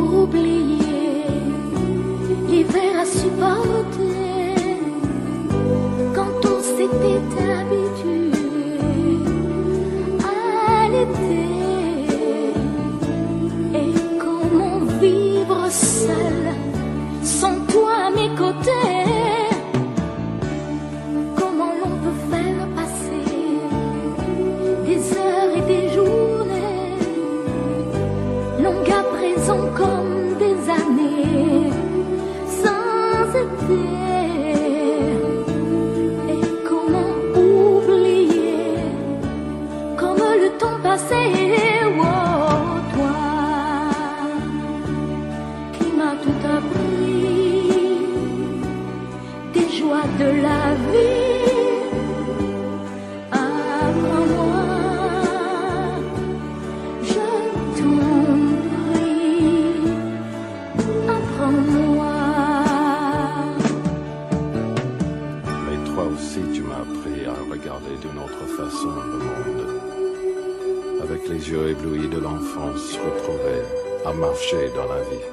oublier l'hiver à supporter quand on s'était habitué à l'été. Et comment vivre seul sans toi à mes côtés? Comment l'on peut faire passer des heures et des journées longues à présent comme des années sans été? Et comment oublier comme le temps passé? Oh, toi qui m'as tout appris des joies de la vie, apprends-moi, je t'en prie, apprends-moi. Mais toi aussi tu m'as appris à regarder d'une autre façon le monde, avec les yeux éblouis de l'enfance retrouvée, à marcher dans la vie,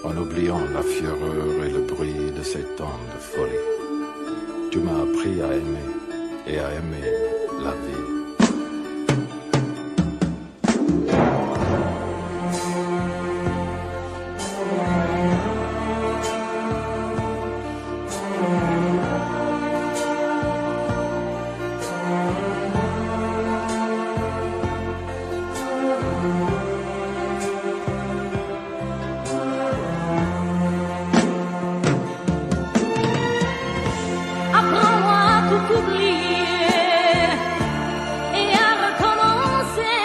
en oubliant la fureur et le bruit de ces temps de folie. Tu m'as appris à aimer et à aimer la vie. Apprends-moi à tout oublier et à recommencer,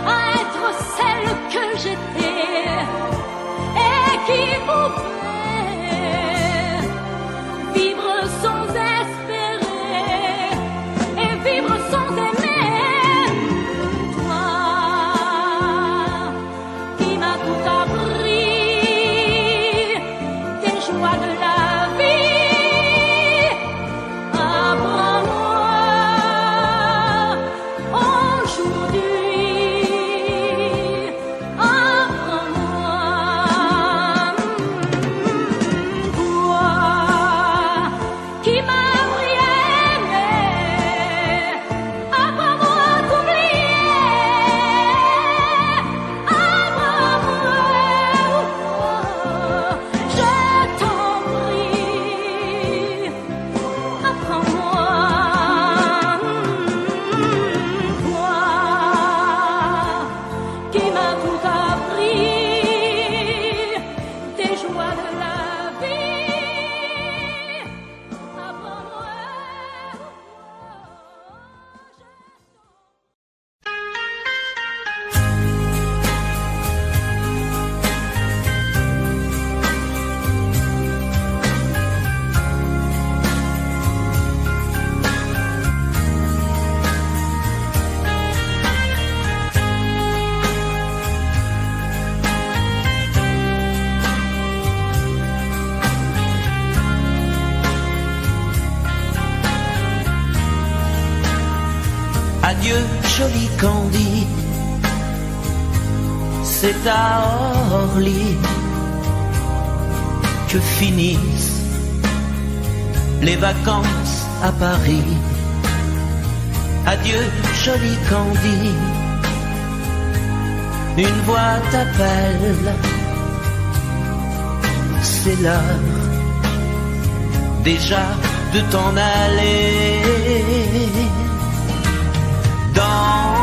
à être celle que j'étais et qui pouvait vivre sans espérer et vivre sans aimer. Toi qui m'as tout appris des joies de la vie, apprends-moi aujourd'hui, apprends-moi, toi qui m'as appris à aimer, apprends-moi à t'oublier, apprends-moi, je t'en prie, apprends-moi, toi qui m'as tout appris des joies de la vie, apprends-moi. Adieu, joli Candy, c'est à Orly que finissent les vacances à Paris. Adieu, joli Candy, une voix t'appelle, c'est l'heure déjà de t'en aller. Dans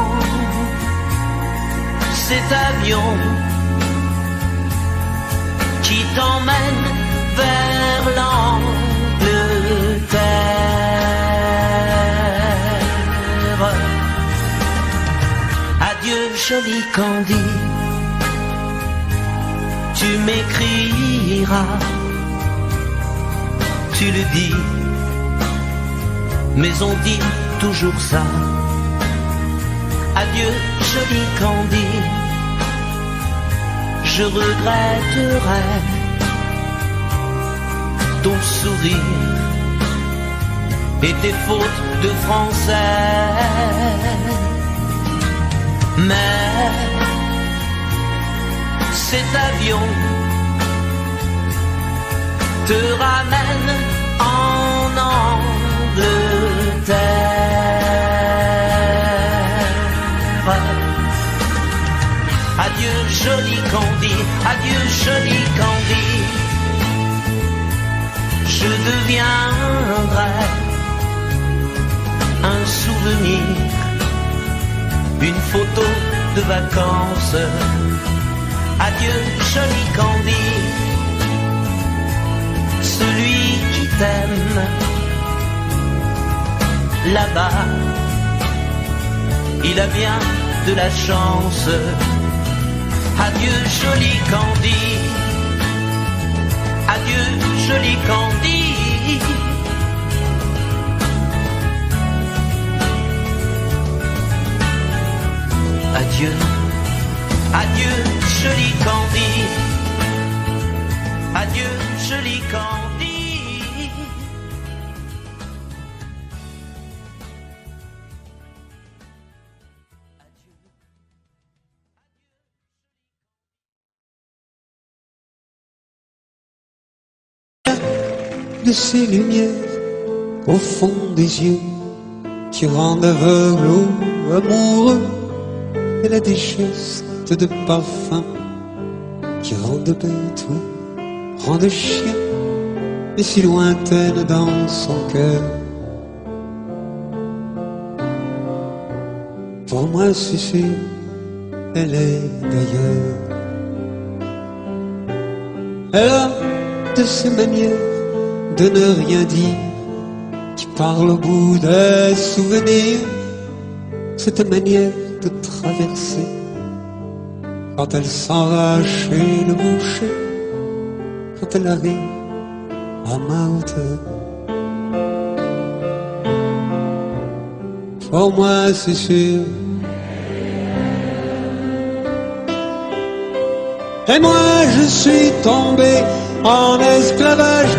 cet avion qui t'emmène vers l'Angleterre. Adieu, joli Candy, tu m'écriras, tu le dis, mais on dit toujours ça. Adieu, joli Candy, je regretterai ton sourire et tes fautes de français. Mais cet avion te ramène en Angleterre. Adieu joli Candy, adieu joli Candy, je deviendrai un souvenir, une photo de vacances. Adieu joli Candy, celui qui t'aime là-bas, il a bien de la chance. Adieu joli Candy, adieu joli Candy. Adieu, adieu joli Candy, adieu joli Candy. De ces lumières au fond des yeux qui rendent aveugle ou amoureux. Elle a des gestes de parfum qui rendent bête ou rendent chien, mais si lointaine dans son cœur. Pour moi c'est sûr, elle est d'ailleurs. Elle a de ces manières de ne rien dire, qui parle au bout des souvenirs, cette manière de traverser quand elle s'en va chez le boucher, quand elle arrive à ma hauteur. Pour moi c'est sûr. Et moi je suis tombé en esclavage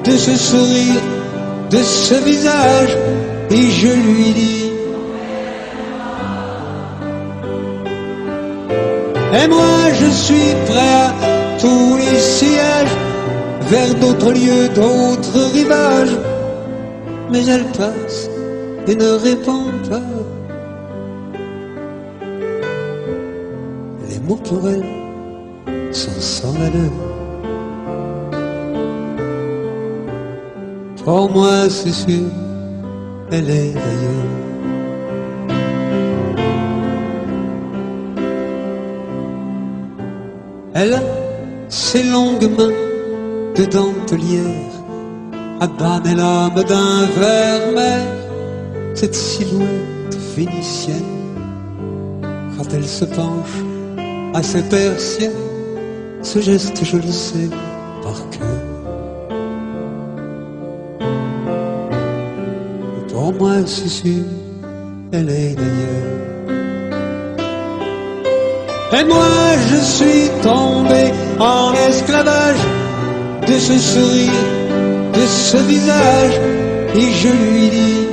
de ce sourire, de ce visage, et je lui dis: et moi je suis prêt à tous les sillages, vers d'autres lieux, d'autres rivages. Mais elle passe et ne répond pas. Les mots pour elle sont sans valeur. Pour moi c'est sûr, elle est d'ailleurs. Elle a ses longues mains de dentelière à banner l'âme d'un vermeil, cette silhouette vénitienne quand elle se penche à ses persiennes. Ce geste je le sais par cœur. Pour moi c'est sûr, elle est d'ailleurs. Et moi je suis tombé en esclavage de ce sourire, de ce visage, et je lui dis: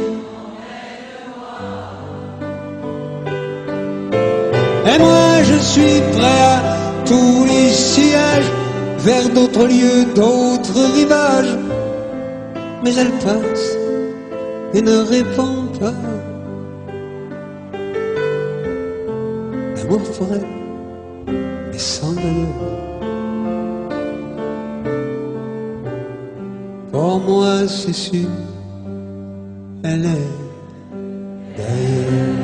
et moi je suis prêt à tous les sillages, vers d'autres lieux, d'autres rivages. Mais elle passe et ne répond pas. L'amour pour elle est sans valeur. Pour moi c'est sûr, elle est d'ailleurs.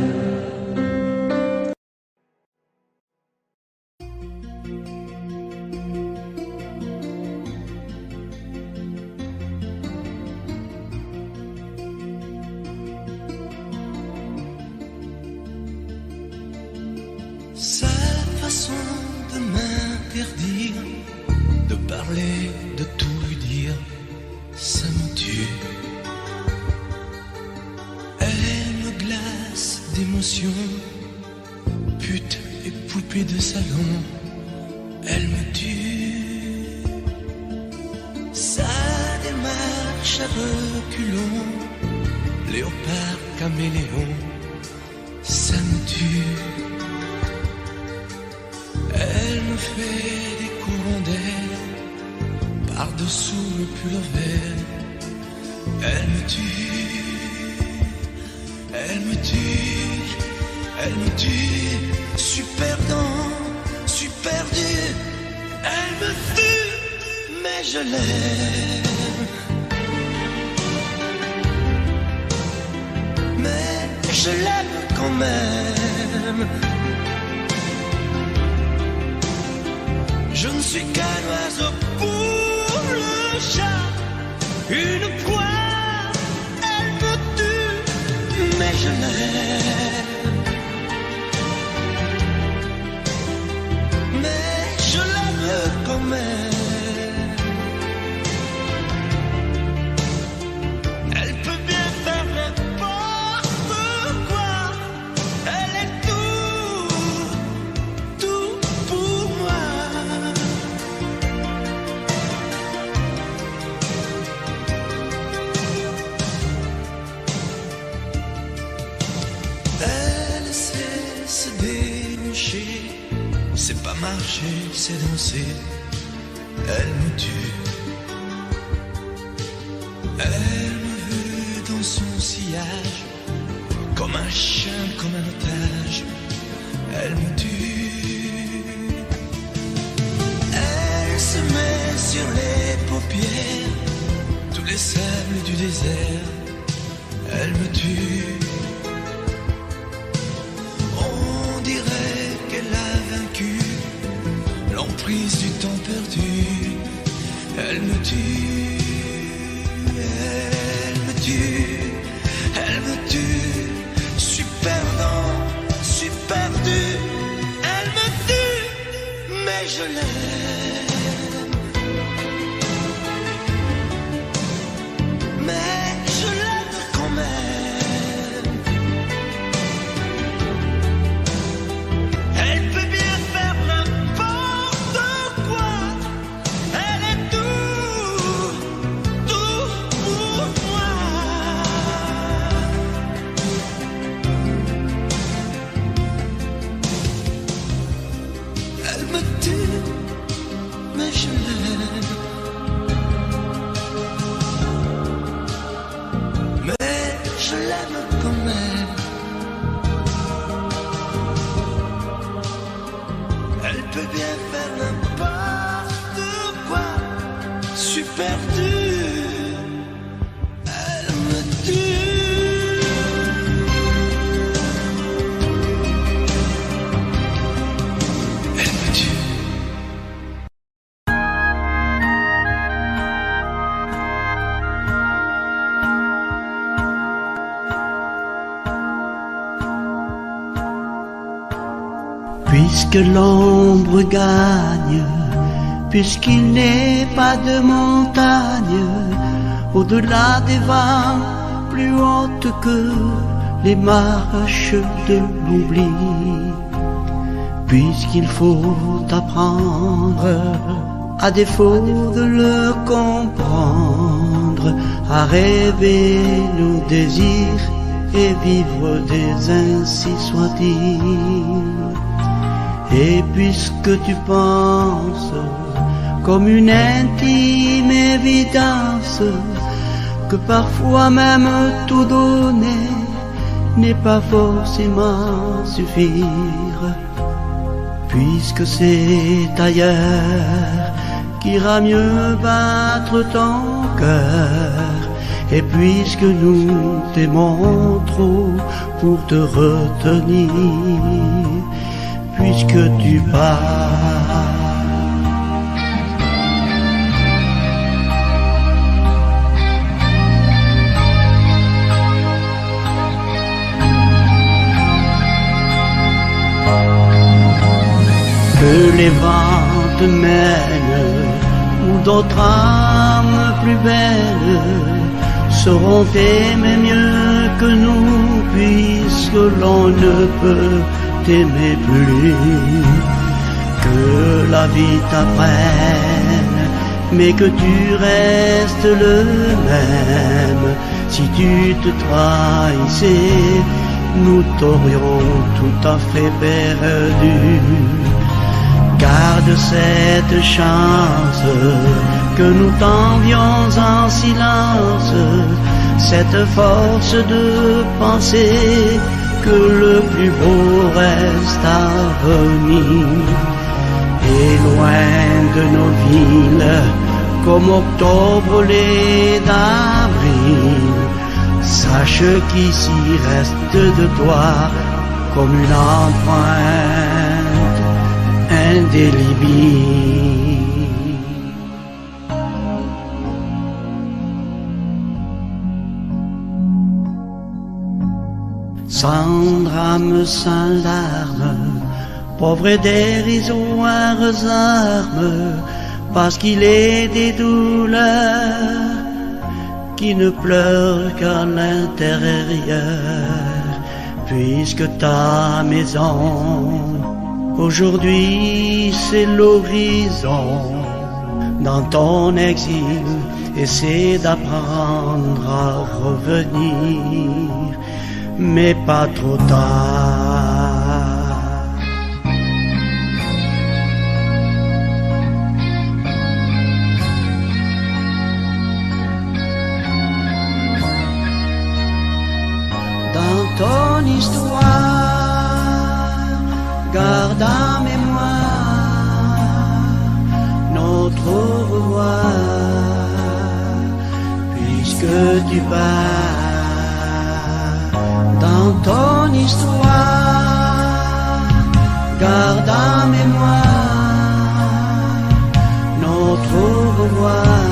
Sa façon de m'interdire de parler, de tout lui dire, ça me tue. Elle me glace d'émotion, pute et poupée de salon, elle me tue. Sa démarche à reculons, léopard caméléon, ça me tue. Elle me fait des courants d'air par-dessous le pull vert. Elle me tue, elle me tue, elle me tue. Super dans, super dur. Elle me tue, mais je l'aime. Mais je l'aime quand même. Je ne suis qu'un oiseau pour le chat. Une proie, elle me tue, mais je l'aime. Mais je l'aime quand même. Elle peut bien faire n'importe quoi. Elle est tout pour moi. Elle sait se déhancher. C'est pas marcher, c'est danser. Elle me tue. Elle me veut dans son sillage, comme un chien, comme un otage. Elle me tue. Elle se met sur les paupières tous les sables du désert. Elle me tue. On dirait qu'elle a vaincu l'emprise du temps perdu. Elle me tue, elle me tue, elle me tue. Super dans, super dur. Elle me tue, mais je l'aime. Mais je l'aime quand même. Elle peut bien faire n'importe quoi. Elle est tout pour moi. Elle me tue, mais je l'aime. Mais je l'aime quand même. Elle peut bien faire n'importe quoi. Super dur. Elle me tue. Elle me tue. Puisque l'ombre gagne, puisqu'il n'est pas de montagne, au-delà des vagues plus hautes que les marches de l'oubli, puisqu'il faut apprendre, à défaut de le comprendre, à rêver nos désirs et vivre des ainsi soit-il. Et puisque tu penses comme une intime évidence que parfois même tout donner n'est pas forcément suffire, puisque c'est ailleurs qu'ira mieux battre ton cœur, et puisque nous t'aimons trop pour te retenir, puisque tu pars. Que les vents te mènent, ou d'autres âmes plus belles sauront t'aimer mieux que nous, puisque l'on ne peut t'aimer plus. Que la vie t'apprenne, mais que tu restes le même. Si tu te trahissais, nous t'aurions tout à fait perdu. Garde cette chance que nous tendions en silence, cette force de penser que le plus beau reste à venir. Et loin de nos villes, comme octobre l'est d'avril, sache qu'ici reste de toi comme une empreinte indélébile. Sans drame, sans larmes, pauvre et dérisoires armes, parce qu'il est des douleurs qui ne pleurent qu'à l'intérieur, puisque ta maison aujourd'hui c'est l'horizon. Dans ton exil, essaie d'apprendre à revenir, mais pas trop tard. Dans ton histoire, garde en mémoire notre au revoir, puisque tu pars. Dans ton histoire, garde en mémoire notre au revoir,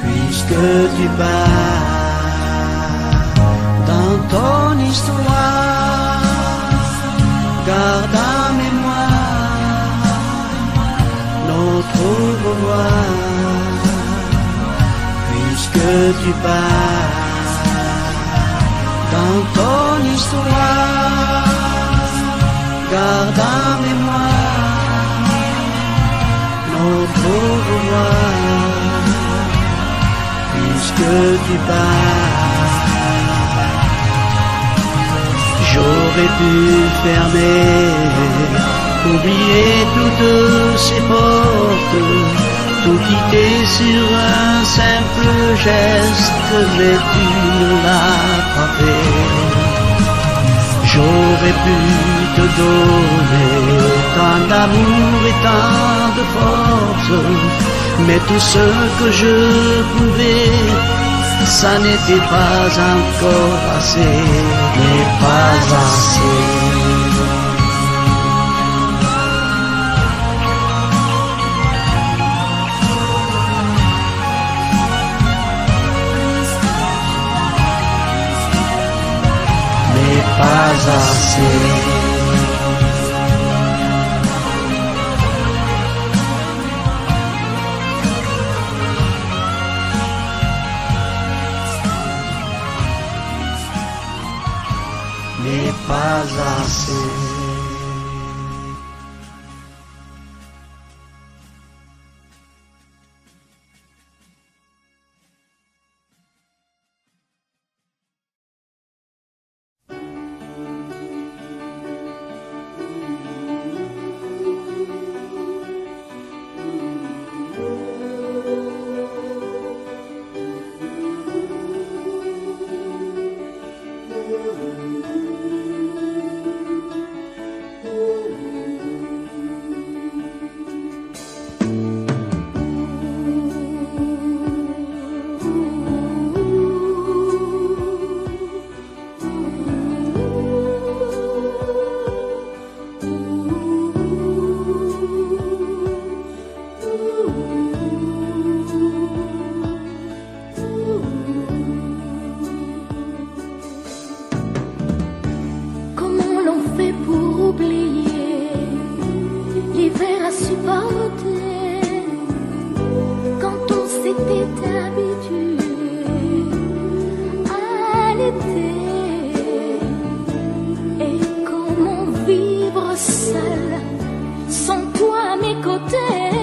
puisque tu pars. Dans ton histoire, garde en mémoire notre au revoir, puisque tu pars. Dans ton histoire, garde en mémoire notre au revoir, puisque tu pars. J'aurais pu fermer, oublier toutes ces portes, tout quitter sur un simple geste, mais tu ne l'as pas fait. J'aurais pu te donner tant d'amour et tant de force, mais tout ce que je pouvais, ça n'était pas encore assez, n'est pas assez. Pas assez. Mais pas assez. Quand on s'était habitué à l'été, et comment vivre seul sans toi à mes côtés,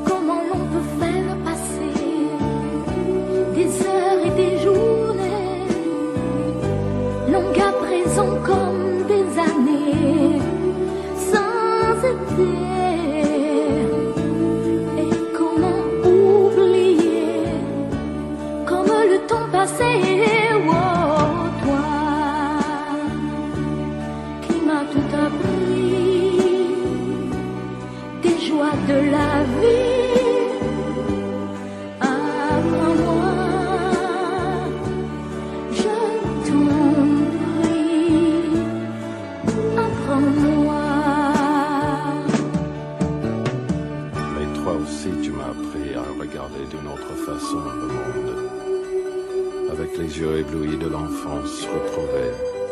comment l'on peut faire passer des heures et des journées, longues à présent comme des années.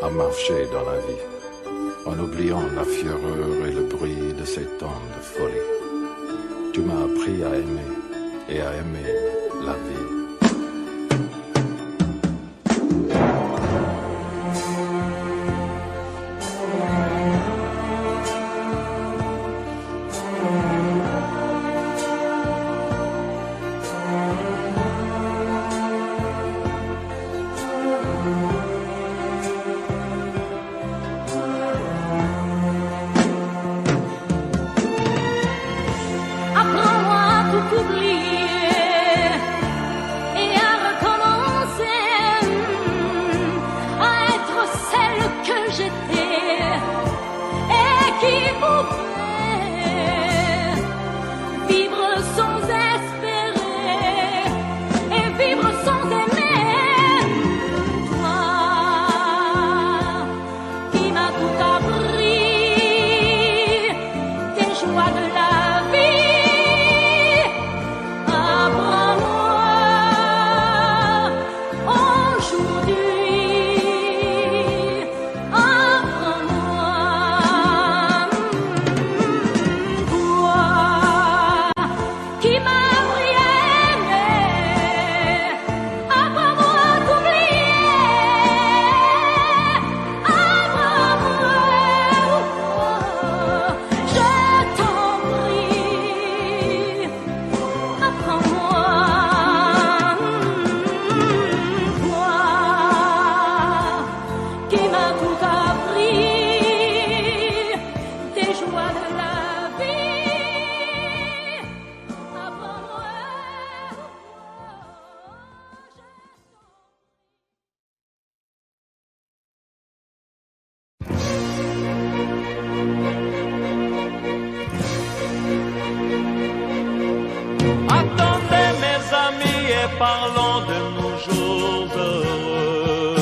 à marcher dans la vie, en oubliant la fureur et le bruit de ces temps de folie. Tu m'as appris à aimer et à aimer la vie. Apprends-moi à tout oublier et à recommencer, à être celle que j'étais et qui pouvait vivre sans espérer et vivre sans aimer. Toi qui m'as tout appris, tes joies de la vie. Apprends-moi aujourd'hui, apprends-moi, toi qui m'as appris à aimer, apprends-moi à t'oublier, apprends-moi, je t'en prie. Apprends-moi, toi qui m'as tout appris, des joies de la vie. Apprends-moi. Attendez mes amis et parlons de nos jours heureux.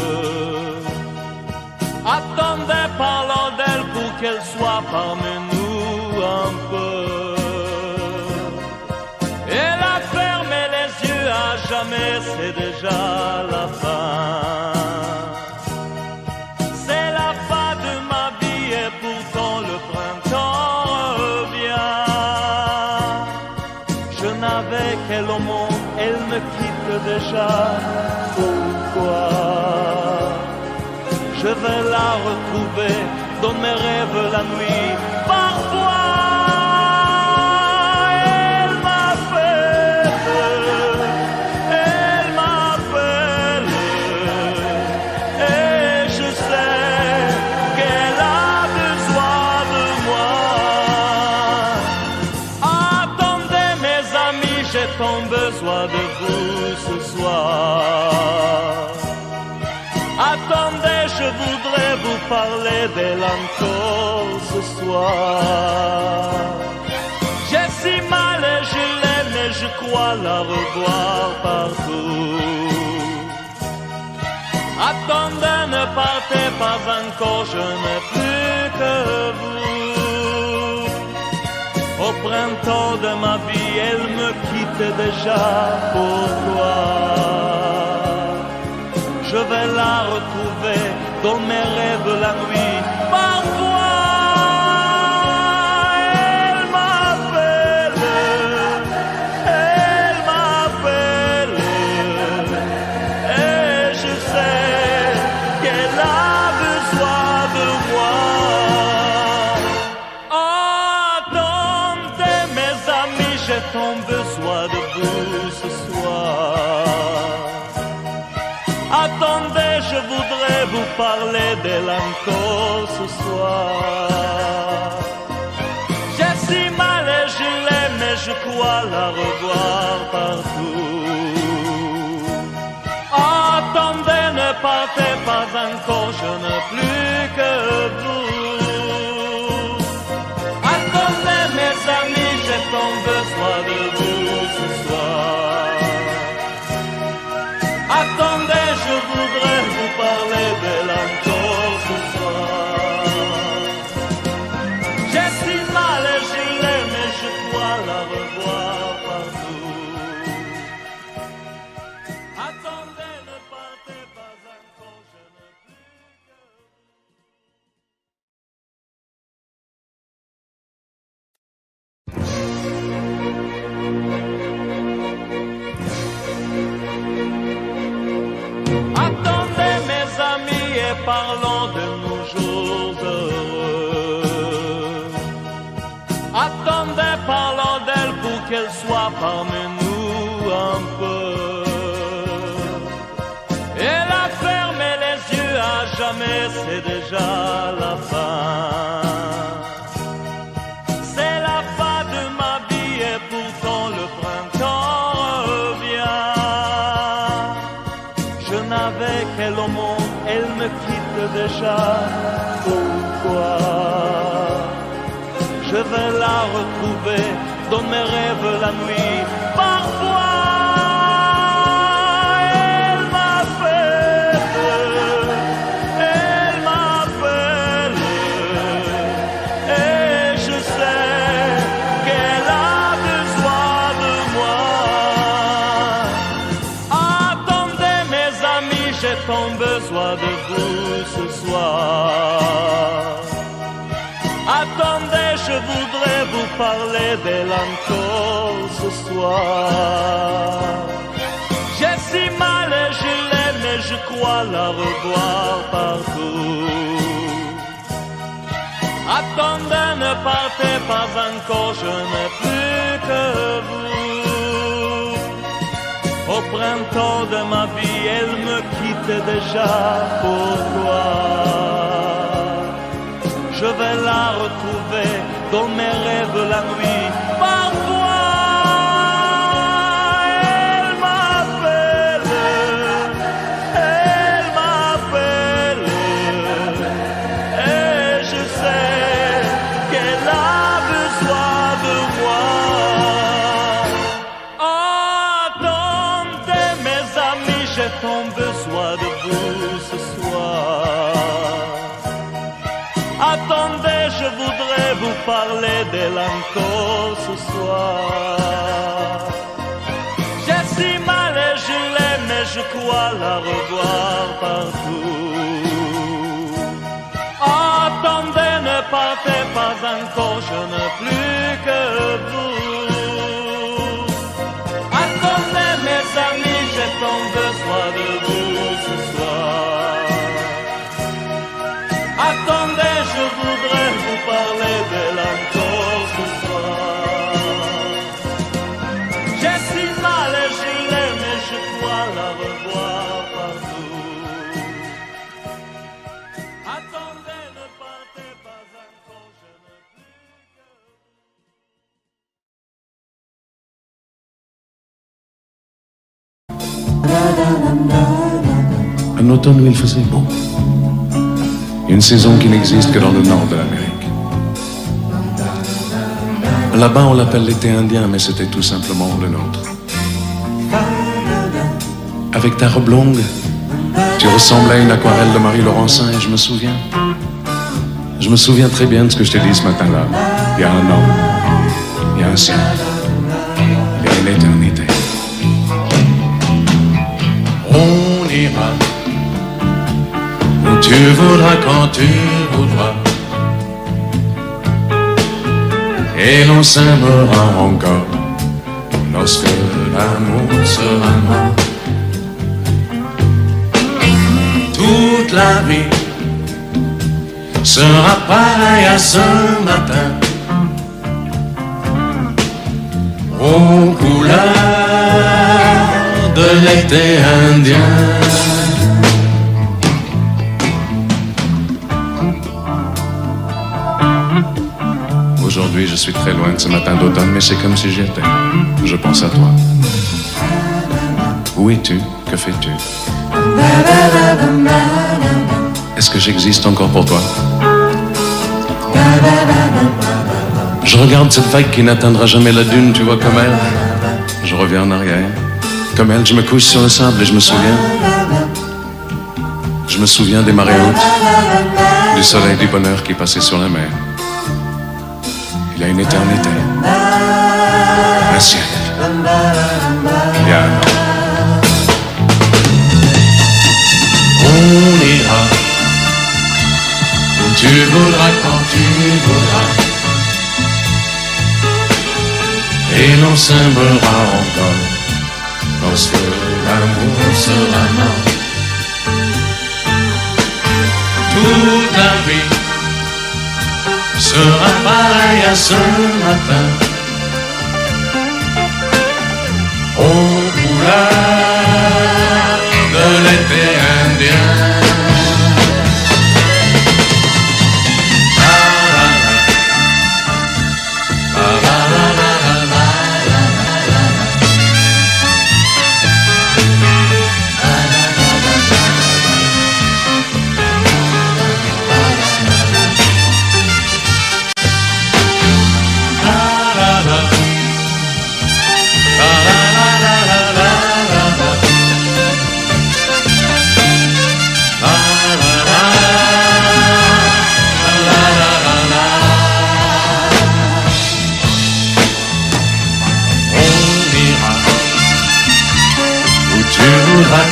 Attendez, parlons d'elle pour qu'elle soit parmi nous un peu. Elle a fermé les yeux à jamais, c'est déjà la fin. C'est la fin de ma vie et pourtant le printemps revient. Je n'avais qu'elle au monde, elle me quitte déjà. Pourquoi? Je vais la retrouver dans mes rêves la nuit. Parfois, elle m'appelle, et je sais qu'elle a besoin de moi. Attendez mes amis, j'ai tant besoin de vous ce soir. Attendez, je voudrais vous parler d'elle encore ce soir. J'ai si mal et je l'aime et je crois la revoir partout. Attendez, ne partez pas encore, je n'ai plus que vous. Au printemps de ma vie, elle me quitte déjà. Pourquoi? Je vais la retrouver dans mes rêves la nuit. Parfois, elle m'appelle, et je sais qu'elle a besoin de moi. Attendez mes amis, j'ai tant besoin de vous ce soir. Attendez, je voudrais vous parler d'elle encore ce soir. J'ai si mal et je l'aime et je crois la revoir partout. Attendez, ne partez pas encore, je n'ai plus que vous. Attendez mes amis, j'ai tant besoin de vous ce soir. Attendez, je voudrais vous parler d'elle encore ce soir. J'ai si mal et je l'aime et je crois la revoir partout. Attendez, ne partez pas encore, je ne plus que vous. déjà pourquoi. Je vais la retrouver dans mes rêves la nuit. Parfois, elle m'appelle, et je sais qu'elle a besoin de moi. Attendez mes amis, j'ai tant besoin de vous ce soir. Attendez, je voudrais vous parler d'elle encore ce soir. J'ai si mal et je l'aime et je crois la revoir partout. Attendez, ne partez pas encore, je n'ai plus que vous. Au printemps de ma vie, elle me quitte déjà, pourquoi? Je vais la retrouver dans mes rêves la nuit. Parfois, elle m'appelle, et je sais qu'elle a besoin de moi. Attendez mes amis, j'ai tant besoin de vous ce soir. Attendez, je voudrais vous parler d'elle encore ce soir. J'ai si mal et je l'aime et je crois la revoir partout. Attendez, ne partez pas encore, je n'ai plus que vous. Attendez mes amis, j'ai tant besoin de vous ce soir. Attendez, je voudrais vous parler d'elle encore ce soir. J'ai si mal et je l'aime et je crois la revoir partout. Attendez, ne partez pas encore, je n'ai plus que... Un automne où il faisait beau. Une saison qui n'existe que dans le nord de l'Amérique. Là-bas, on l'appelle l'été indien, mais c'était tout simplement le nôtre. Avec ta robe longue, tu ressemblais à une aquarelle de Marie Laurencin, et je me souviens très bien de ce que je t'ai dit ce matin-là. Il y a un homme, il y a un ciel, il y a une éternité. On ira où tu voudras, quand tu voudras, et l'on s'aimera encore lorsque l'amour sera mort. Toute la vie sera pareille à ce matin, aux couleurs de l'été indien. Aujourd'hui, je suis très loin de ce matin d'automne, mais c'est comme si j'y étais. Je pense à toi. Où es-tu? Que fais-tu? Est-ce que j'existe encore pour toi? Je regarde cette vague qui n'atteindra jamais la dune, tu vois, comme elle. Je reviens en arrière. Comme elle, je me couche sur le sable et je me souviens. Je me souviens des marées hautes, du soleil, du bonheur qui passait sur la mer. Il y a une éternité, un ciel, il y a un an. On ira où tu voudras, quand tu voudras, et l'on s'aimera encore lorsque l'amour sera mort. Toute la vie sera pareil à ce matin, aux couleurs de l'été indien.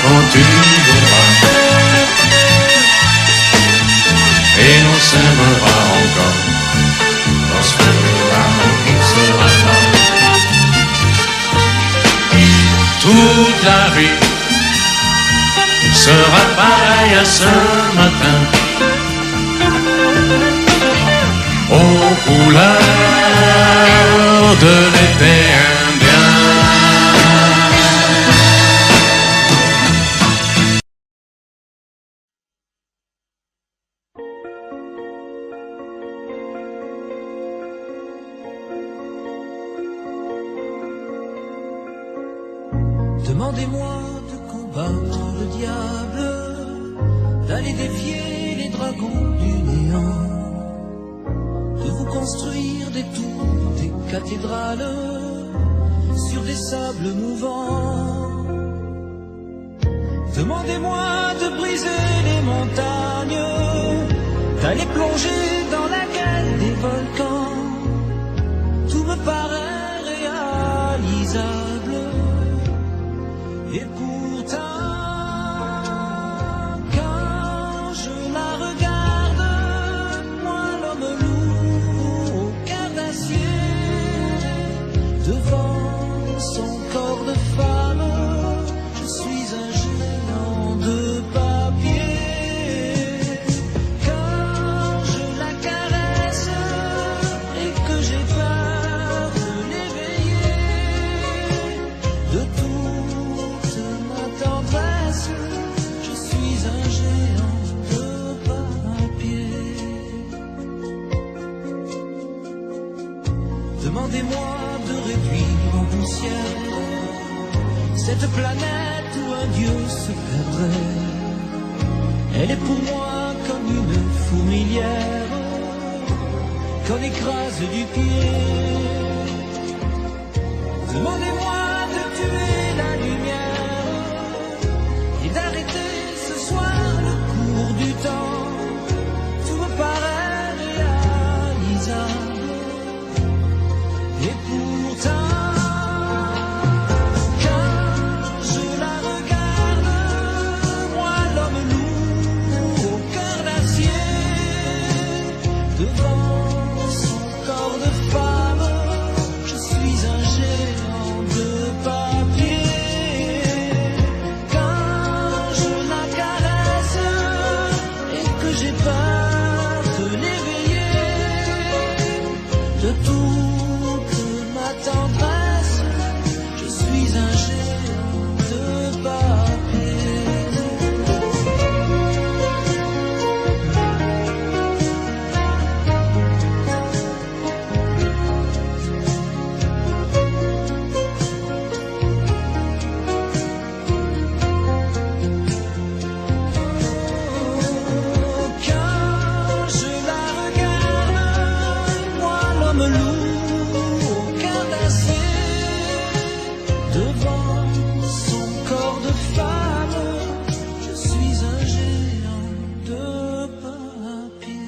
quand tu voudras. Et l'on s'aimera encore lorsque l'amour sera là. Toute la vie sera pareille à ce matin, aux couleurs de l'été indien. Demandez-moi de combattre le diable, d'aller défier les dragons du néant, de vous construire des tours, des cathédrales sur des sables mouvants. Demandez-moi de briser les montagnes, d'aller plonger dans la gueule des volcans. Tout me paraît réalisable. Et pourtant, quand je la regarde, moi l'homme lourd au cœur d'acier, devant son corps de femme, je suis un géant de papier. Quand je la caresse et que j'ai peur de l'éveiller, de tout tendresse, je suis un géant de papier. Demandez-moi de réduire en poussière cette planète où un dieu se perdrait. Elle est pour moi comme une fourmilière qu'on écrase du pied. Demandez-moi de tuer la lumière et d'arrêter ce soir le cours du temps. Tout me paraît réalisable. Et pourtant, quand je la regarde, moi l'homme lourd au cœur d'acier, devant son corps de femme, je suis un géant de papier. Quand je la caresse et que j'ai peur de l'éveiller, de toute ma tendresse, je suis un géant de papier. Quand je la regarde, moi l'homme lourd au cœur d'acier, devant son corps de femme, je suis un géant de papier.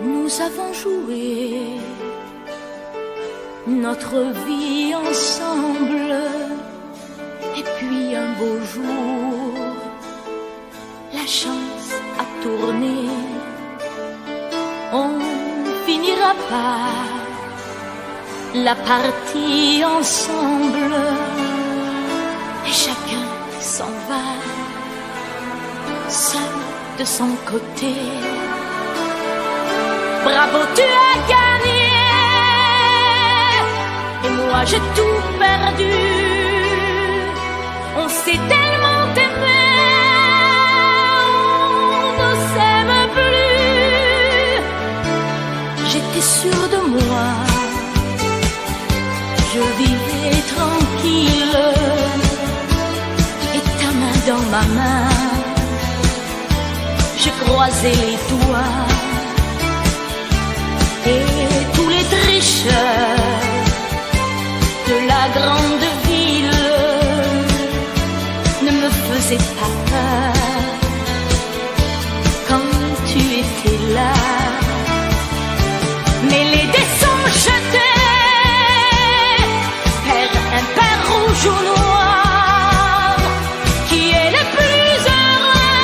Nous avons joué notre vie ensemble, et puis un beau jour, la chance a tourné. On finira par la partie ensemble, et chacun s'en va, seul de son côté. Bravo, tu as gagné, et moi j'ai tout perdu. On s'est tellement aimé, on ne s'aime plus. J'étais sûre de moi, je vivais tranquille, et ta main dans ma main, j'ai croisé les doigts, et tous les tricheurs de la grande ville ne me faisaient pas peur quand tu étais là. Mais les dés sont jetés, père impair, rouge ou noir, qui est le plus heureux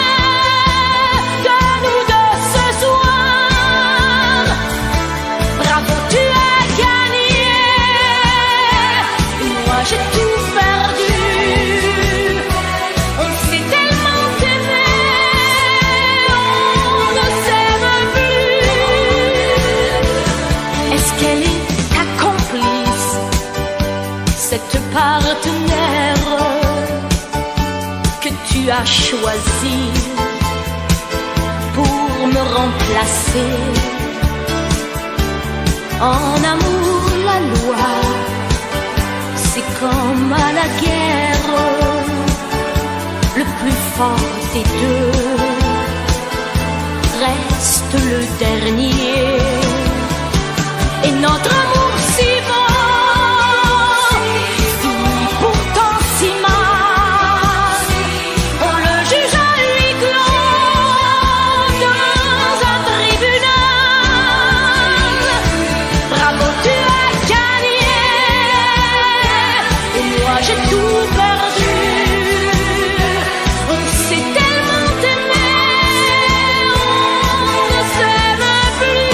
de nous deux ce soir? Bravo, tu as gagné, moi j'ai tout perdu. On s'est tellement aimé, on ne s'aime plus. Est-ce qu'elle est ta complice, cette partenaire que tu as choisi pour me remplacer? En amour, la loi, c'est comme à la guerre, le plus fort des deux reste le dernier. Et notre amour si beau finit pourtant si mal. On le juge à huis clos dans un tribunal. Bravo, tu as gagné, et moi j'ai tout perdu. On s'est tellement aimé, on ne s'aime plus.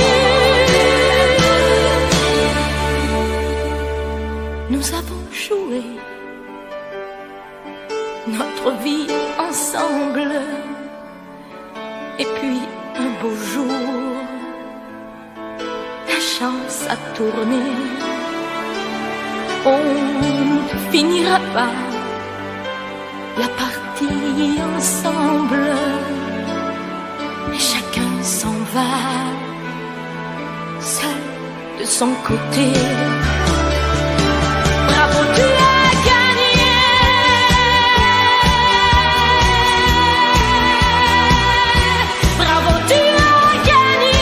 Nous avons joué notre vie ensemble, et puis un beau jour, la chance a tourné. On ne finira pas la partie ensemble, et chacun s'en va seul de son côté. Bravo, tu as gagné, bravo, tu as gagné.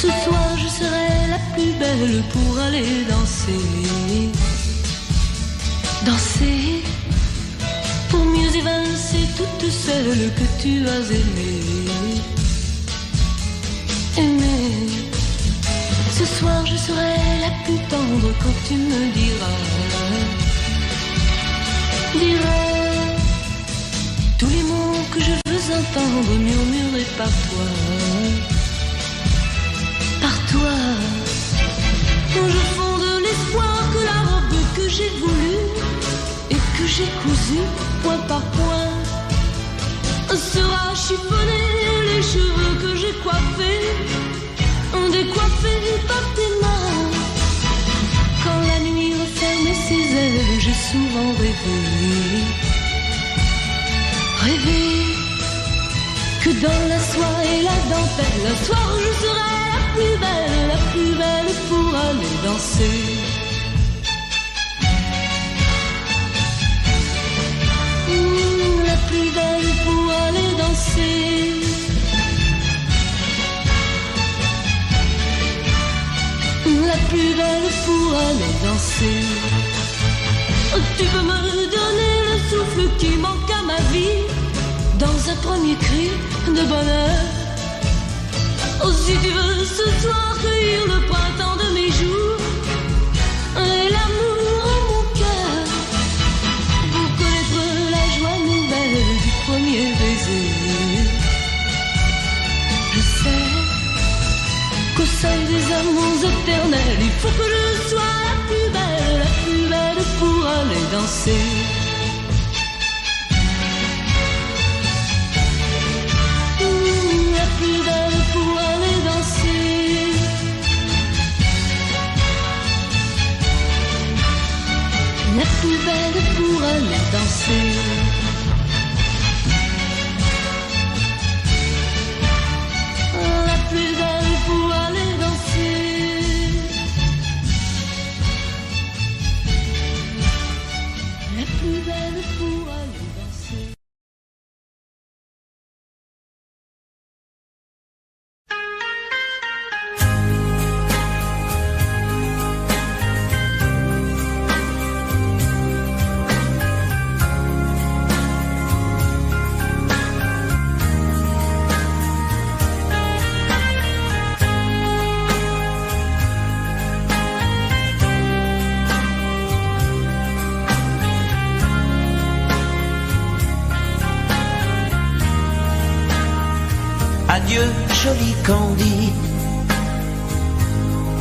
Ce soir je serai la plus belle pour aller danser. Danser pour mieux évincer toutes celles que tu as aimées. Aimer. Ce soir je serai la plus tendre quand tu me diras. Diras tous les mots que je veux entendre murmurés par toi. Par toi, je fonde l'espoir que la robe que j'ai voulue et que j'ai cousue point par point sera chiffonnée, les cheveux que j'ai coiffés, décoiffés par tes mains. Quand la nuit referme ses ailes, j'ai souvent rêvé, rêvé que dans la soie et la dentelle, un soir je serai la plus belle pour aller danser. La plus belle pour aller danser. La plus belle pour aller danser. Tu peux me donner le premier cri de bonheur. Oh, si tu veux ce soir cueillir le printemps de mes jours et l'amour en mon cœur, pour connaître la joie nouvelle du premier baiser. Je sais qu'au seuil des amours éternels, il faut que je sois la plus belle pour aller danser. La plus belle pour aller danser. La plus belle pour aller danser. La plus belle pour aller danser. La plus belle pour aller danser. Adieu, joli Candy,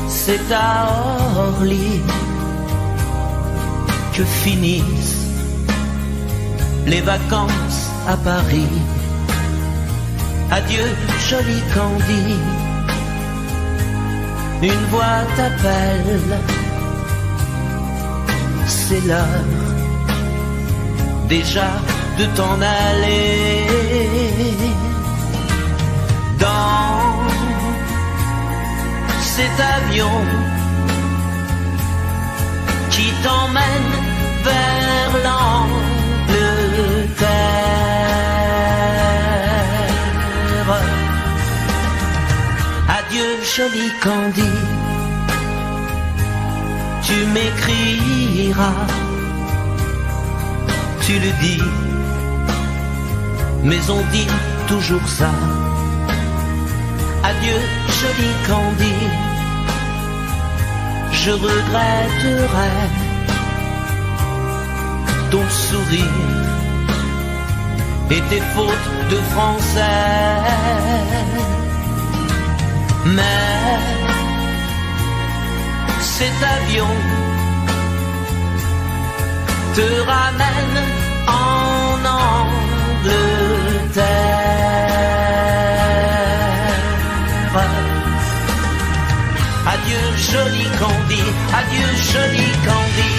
c'est à Orly que finissent les vacances à Paris. Adieu, joli Candy, une voix t'appelle, c'est l'heure déjà de t'en aller. Dans cet avion qui t'emmène vers l'Angleterre. Adieu, joli Candy, tu m'écriras, tu le dis, mais on dit toujours ça. Adieu, joli Candy, je regretterai ton sourire et tes fautes de français. Mais cet avion te ramène en Angleterre. Adieu, joli Candy, adieu, joli Candy,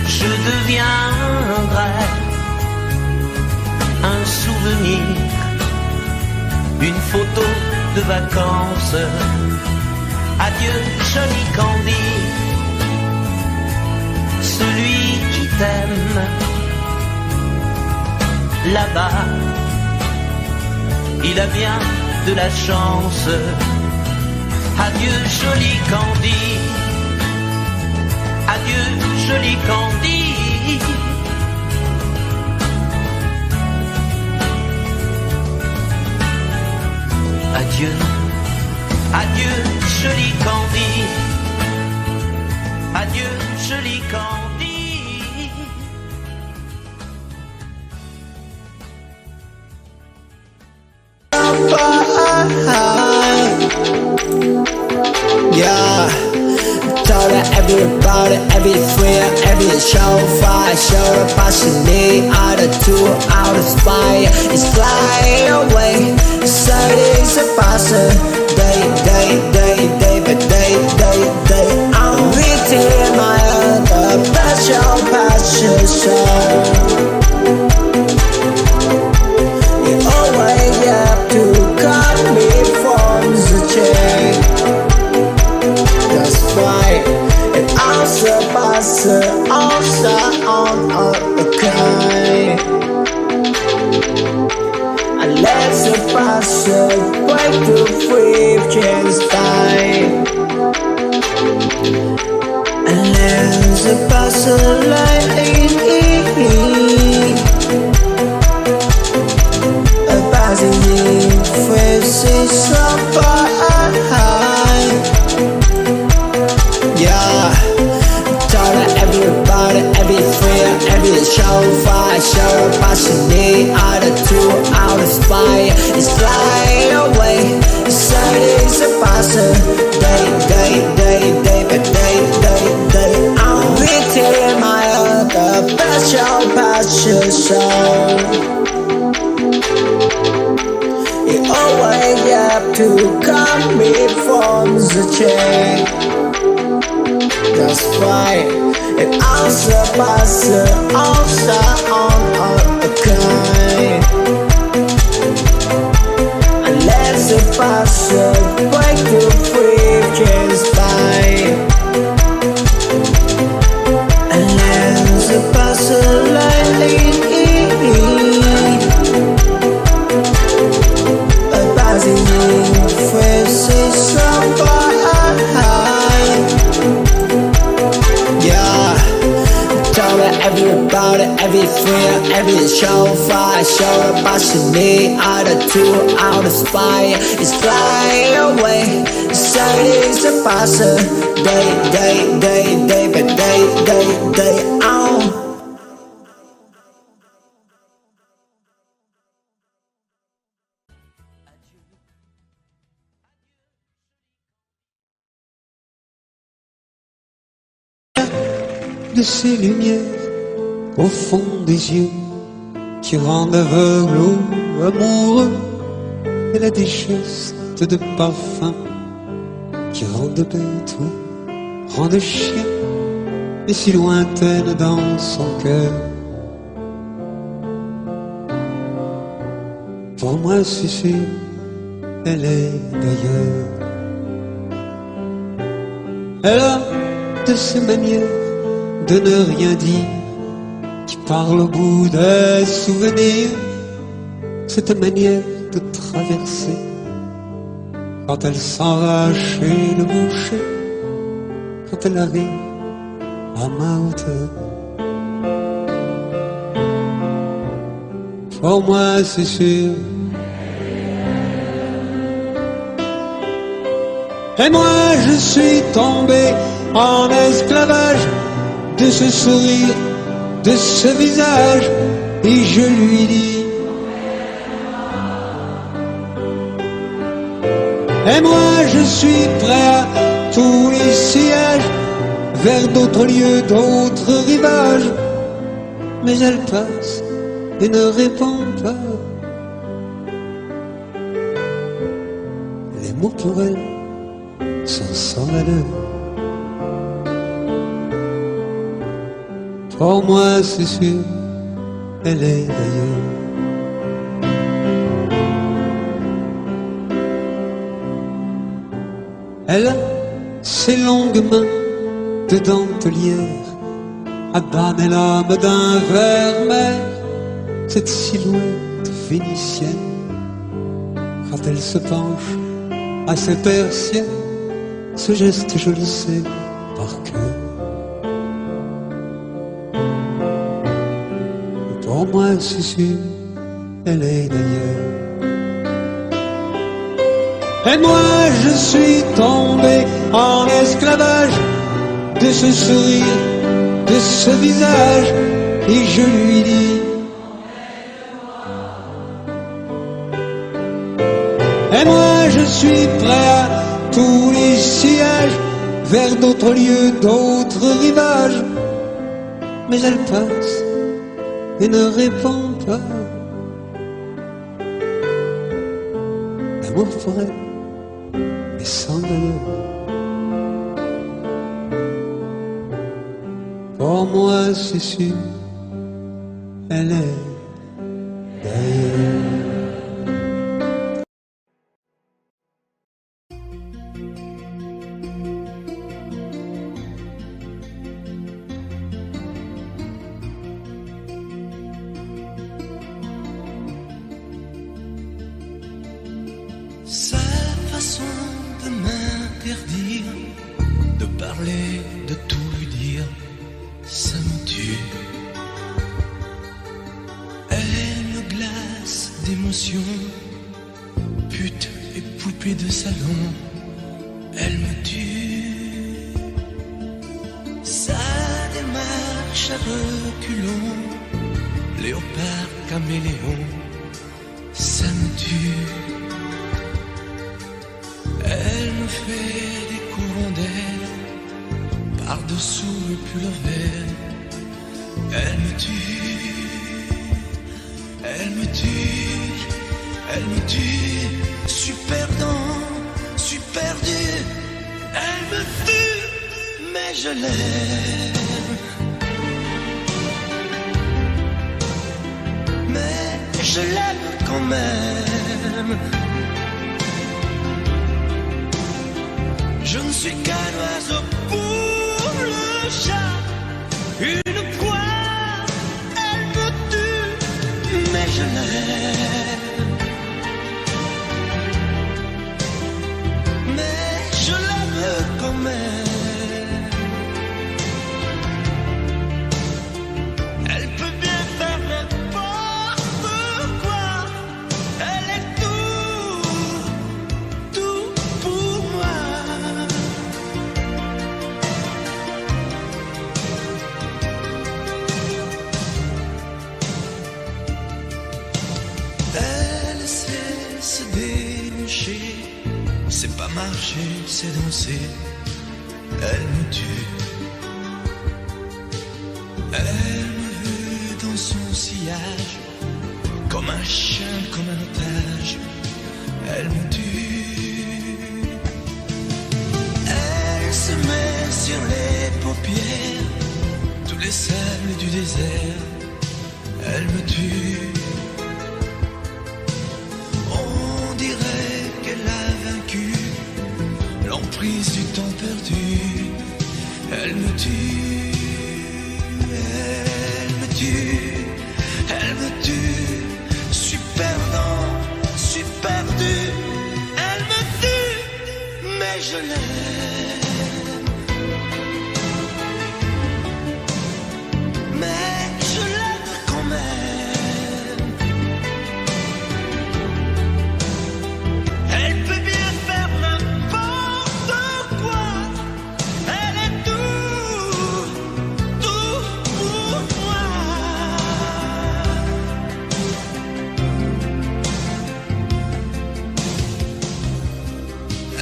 je deviendrai un souvenir, une photo de vacances. Adieu, joli Candy, celui qui t'aime là-bas, il a bien de la chance. Adieu, joli Candy, adieu, joli Candy. Adieu, adieu, joli Candy, adieu, joli Candy. Yeah, told everybody, everywhere, every show, fire, show, passionate, out of two, out of spy, it's fly away, sightings of passion, day, but day, I'm reading my other passion show. You always have to cut me from the chain. That's right, and also on a kind. I let the passion break the free chance time. I let the passion light in. base faisait ça pareil. Yeah, tell everybody, every friend, every show, fire, show, passionate, out of two, out of spy, it's fly away. Say it's a passer, day. I'm beating my other passion show. It always have to come from the chain. That's right. It also passes also on a kind. Unless the passer break the free just by. Unless the passer lightly. A passing faces somebody. Everybody, every friend, every show, fire, show, passionate, out of two, out of spy, it's fly away. Say it's a passer, day, on. De ces lumières au fond des yeux qui rendent aveugle ou amoureux, et la décheste de parfums qui rendent bête ou rendent chien, et si lointaine dans son cœur. Pour moi c'est sûr, elle est d'ailleurs. Elle a de ces manières de ne rien dire, qui parle au bout des souvenirs, cette manière de traverser, quand elle s'en va chez le boucher, quand elle arrive à ma hauteur. Pour moi c'est sûr. Et moi je suis tombé en esclavage de ce sourire, de ce visage, et je lui dis: et moi je suis prêt à tous les sièges, vers d'autres lieux, d'autres rivages. Mais elle passe et ne répond pas. Les mots pour elle sont sans valeur. Pour moi c'est sûr, elle est d'ailleurs. Elle a ses longues mains de dentelière, à damner l'âme d'un vermeil, cette silhouette vénitienne, quand elle se penche à ses persiennes, ce geste je le sais par cœur. Pour moi c'est sûr, elle est d'ailleurs. Et moi je suis tombé en esclavage de ce sourire, de ce visage, et je lui dis: et moi je suis prêt à tous les sièges, vers d'autres lieux, d'autres rivages. Mais elle passe et ne répond pas. L'amour pour elle est sans valeur. Pour moi c'est sûr, elle est d'ailleurs. Sa façon de m'interdire de parler, de tout lui dire, ça me tue. Elle me glace d'émotions pute et poupée de salon, elle me tue. Sa démarche à reculons, léopard caméléon, ça me tue. Elle me fait des courants d'air par-dessous le pull vert. Elle me tue, elle me tue, elle me tue. Super dent, super dur. Elle me tue, mais je l'aime. Mais je l'aime quand même. Je ne suis qu'un oiseau pour le chat, une proie, elle me tue, mais je l'aime. Mais je l'aime quand même. Elle peut bien faire n'importe quoi, elle est tout pour moi. Elle sait se déhancher, c'est pas marcher, c'est danser. Elle me tue. Elle me veut dans son sillage, comme un chien, comme un otage. Elle me tue. Elle se met sur les paupières, tous les sables du désert. Elle me tue. On dirait qu'elle a vaincu l'emprise du temps perdu. Elle me tue, elle me tue, elle me tue. Super dent, super dur. Elle me tue, mais je l'aime. Mais je l'aime quand même. Elle peut bien faire n'importe quoi. Elle est tout pour moi.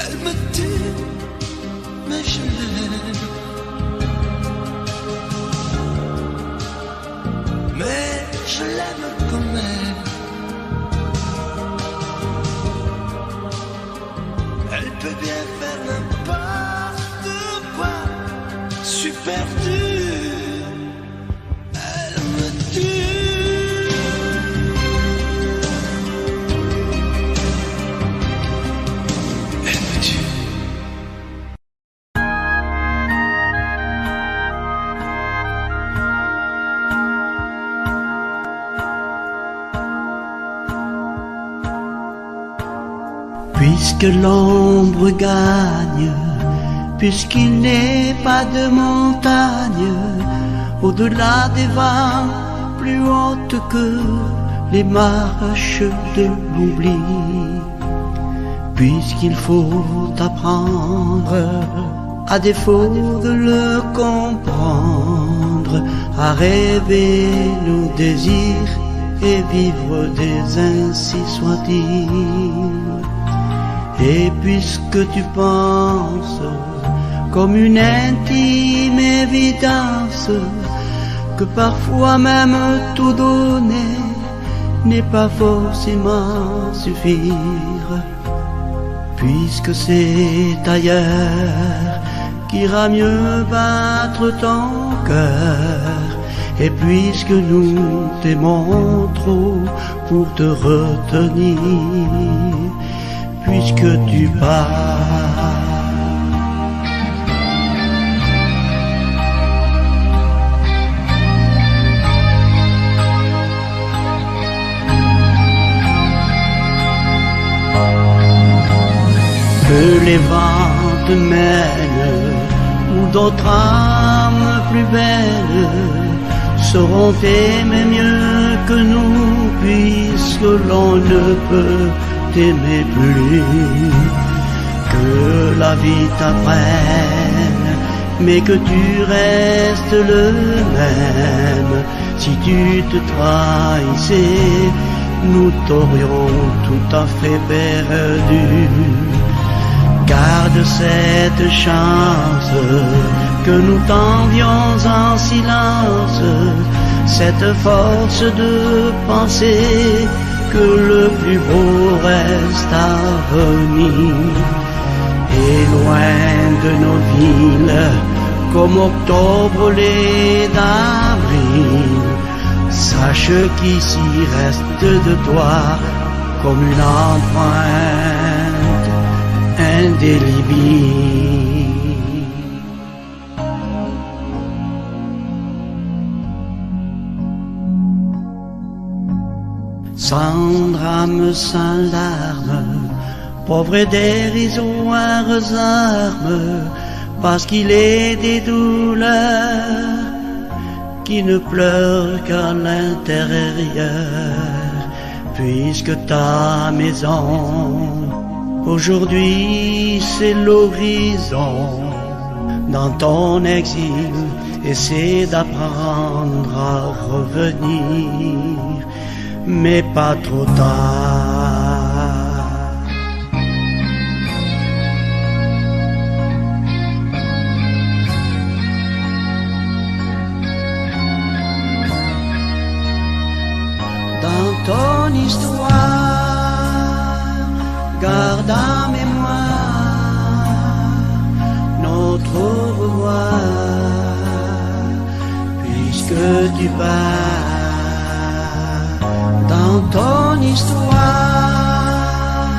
Elle me tue, mais je l'aime. Mais je l'aime quand même. Elle peut bien faire n'importe quoi. Super dur. Elle me tue. Elle me tue. Puisque l'ombre gagne, puisqu'il n'est pas de montagne, au-delà des vagues plus hautes que les marches de l'oubli, puisqu'il faut apprendre, à défaut de le comprendre, à rêver nos désirs et vivre des ainsi soit-il. Et puisque tu penses comme une intime évidence que parfois même tout donner n'est pas forcément suffire, puisque c'est ailleurs qu'ira mieux battre ton cœur, et puisque nous t'aimons trop pour te retenir, puisque tu pars. Que les vents te mènent, ou d'autres âmes plus belles sauront aimer mieux que nous, puisque l'on ne peut t'aimais plus, que la vie t'apprenne, mais que tu restes le même. Si tu te trahissais, nous t'aurions tout à fait perdu. Garde cette chance que nous tendions en silence, cette force de penser que le plus beau reste à venir. Et loin de nos villes, comme octobre l'est d'avril, sache qu'ici reste de toi comme une empreinte indélébile. Sans drame, sans larmes, pauvre et dérisoires armes, parce qu'il est des douleurs qui ne pleurent qu'à l'intérieur, puisque ta maison aujourd'hui c'est l'horizon. Dans ton exil, essaie d'apprendre à revenir, mais pas trop tard. Dans ton histoire, garde en mémoire notre au revoir, puisque tu pars. Dans ton histoire,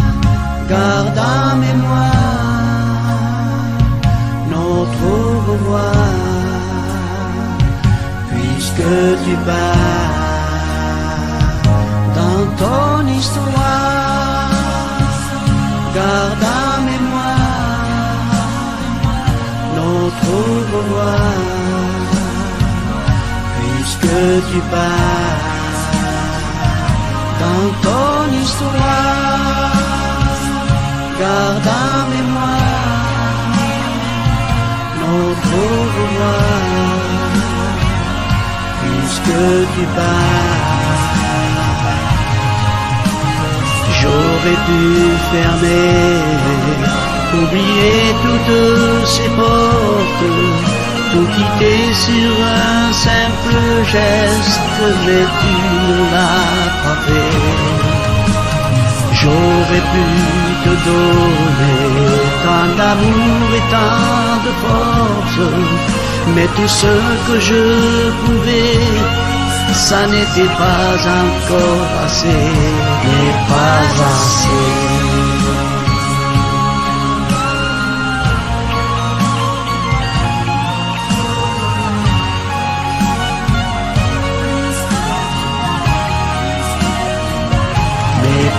garde en mémoire notre au revoir, puisque tu pars. Dans ton histoire, garde en mémoire notre au revoir, puisque tu pars. Dans ton histoire, garde en mémoire notre au revoir, puisque tu pars. J'aurais pu fermer, oublier toutes ces portes, tout quitter sur un simple geste, mais tu ne l'as pas fait. J'aurais pu te donner tant d'amour et tant de force, mais tout ce que je pouvais, ça n'était pas encore assez, mais pas assez.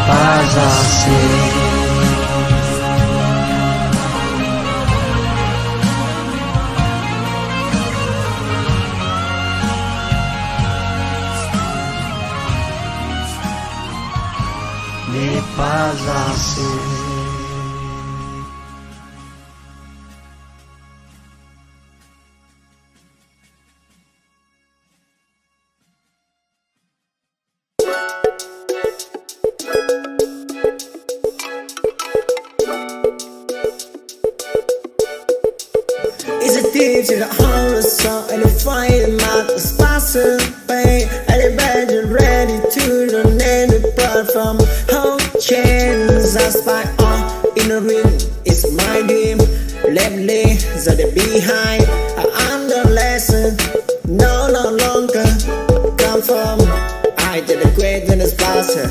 Pas assez. Mais pas assez. To the horizon and the fire mouth is passing by. Elle est belle and ready to run and apart from whole chains. I spy on in the ring, it's my dream. Lately, the behind. I'm the lesson, no longer come from. I did a great in the sponsor.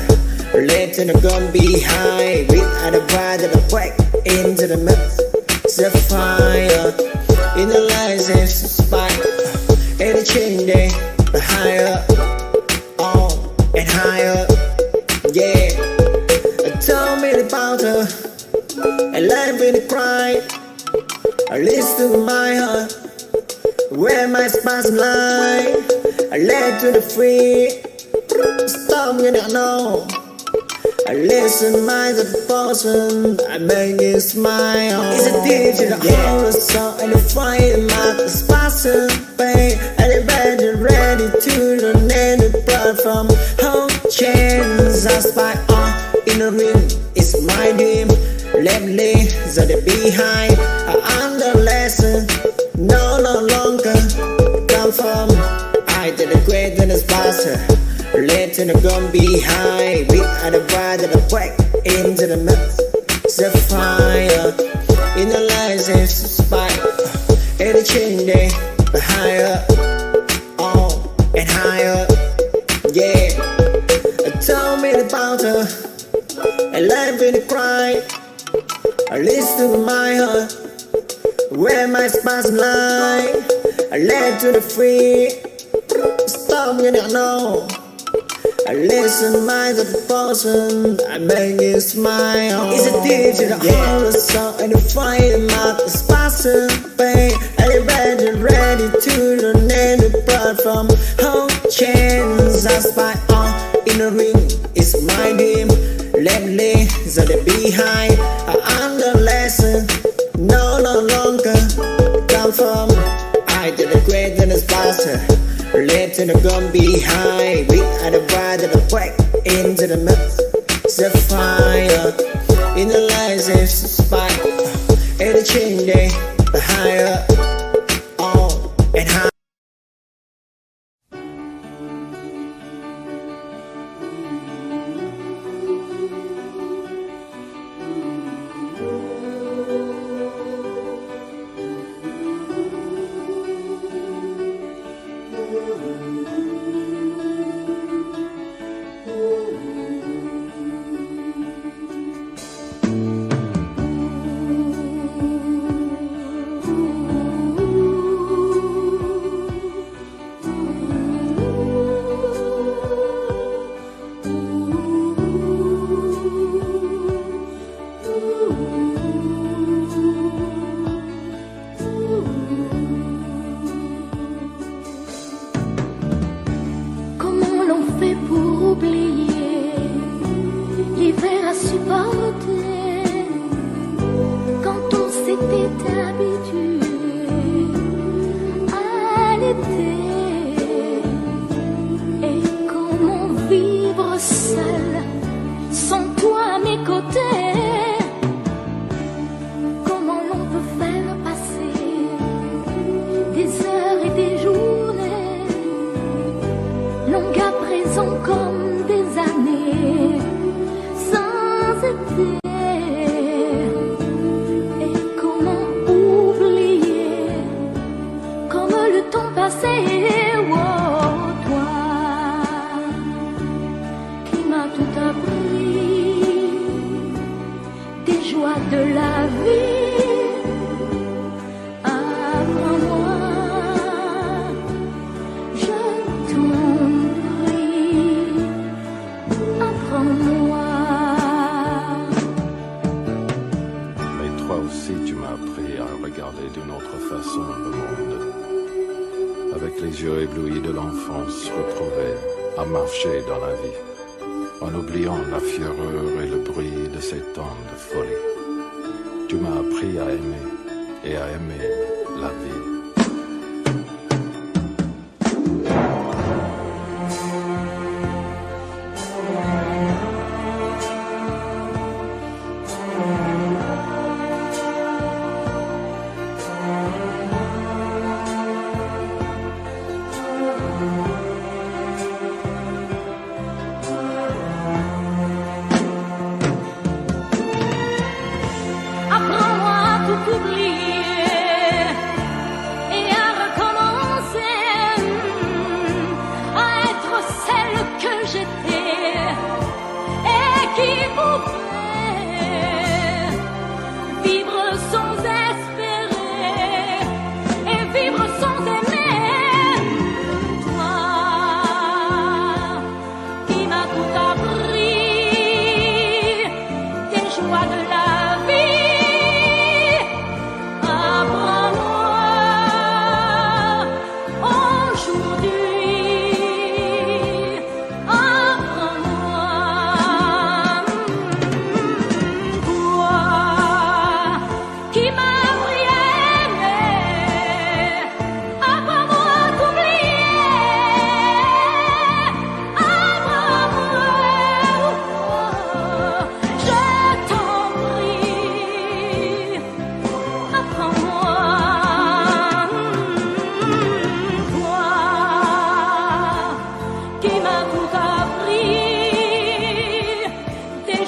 Late in the gun behind. With the bride and the break into the mix. The fire. In the license spike, and the chain day, the higher, on and higher, yeah. Tell me about her, and life in the cry. I listen to my heart, where my spasm lie. I led to the free, stop me, I know. Listen, my the person, I make you smile. It's a digital horror song and the fire mark the spots of pain. Elevated, ready to the native blood from whole chains. I spy on in the ring, it's my dream. Lately, so the behind, I'm the lesson. No longer come from. I did a great and it's faster. Let to the gun behind. We are the bride of the break into the mess. The fire in the lights is spike. And the chain day higher, oh and higher. Yeah, tell me about her. I live in the cry. I listen to my heart. Where my spasm lie. I led to the free. Stop me now. I listen, my the person, I make you smile. It's a digital horror song and the fire mark the spots of pain. Elevated, ready to the native blood from whole chains. I spy on in the ring, it's my dream. Lately, so the behind, I'm the lesson. No longer come from. I did a great and it's faster. Let to the gun behind. We are the bride of the break into the mess. The fire in the lights is spike. And the chain day higher, oh and higher.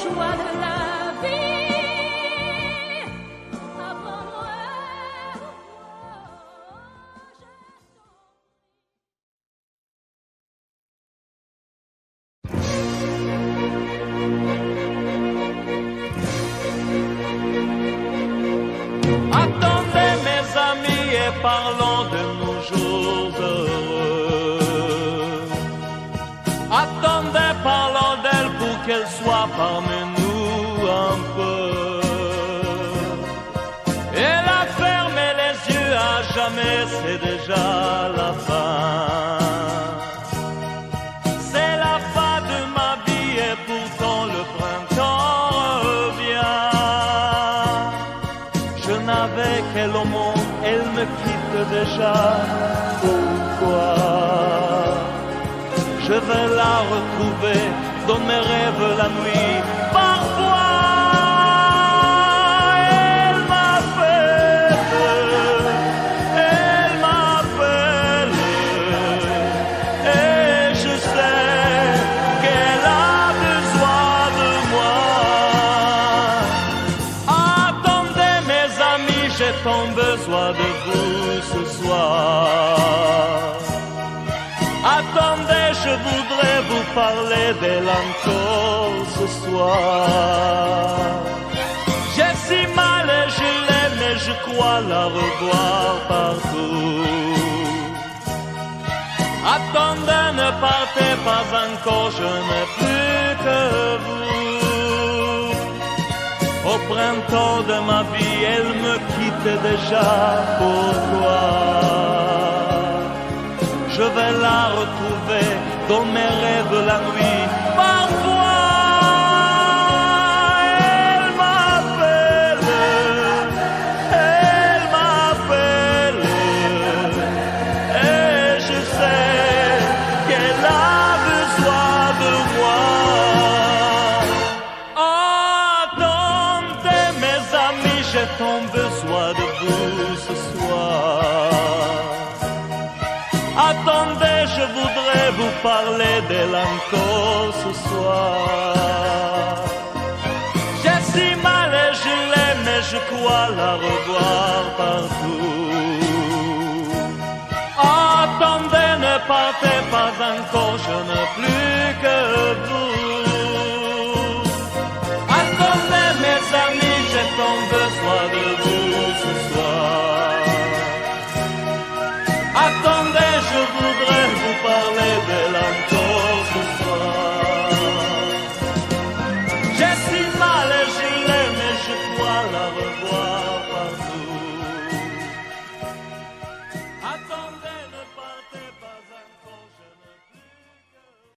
joies de la vie. Avant Noël, Attendez mes amis et parlons de nos jours heureux. Attendez, parlons d'elle pour qu'elle soit parmi nous un peu. Elle a fermé les yeux à jamais, c'est déjà la fin. C'est la fin de ma vie et pourtant le printemps revient. Je n'avais qu'elle au monde, elle me quitte déjà. Pourquoi? Je vais la retrouver dans mes rêves la nuit. Parfois, elle m'appelle, et je sais qu'elle a besoin de moi. Attendez mes amis, j'ai tant besoin de vous ce soir. Attendez, je voudrais vous parler d'elle encore ce soir. J'ai si mal et je l'aime et je crois la revoir partout. Attendez, ne partez pas encore, je n'ai plus que vous. Au printemps de ma vie, elle me quitte déjà. Pourquoi? Je vais la retrouver dans mes rêves la nuit. Parfois, elle m'appelle, et je sais qu'elle a besoin de moi. Attendez mes amis, j'ai tant besoin de vous ce soir. Attendez, je voudrais vous parler d'elle encore ce soir. J'ai si mal et je l'aime et je crois la revoir partout. Attendez, ne partez pas encore, je n'ai plus que vous.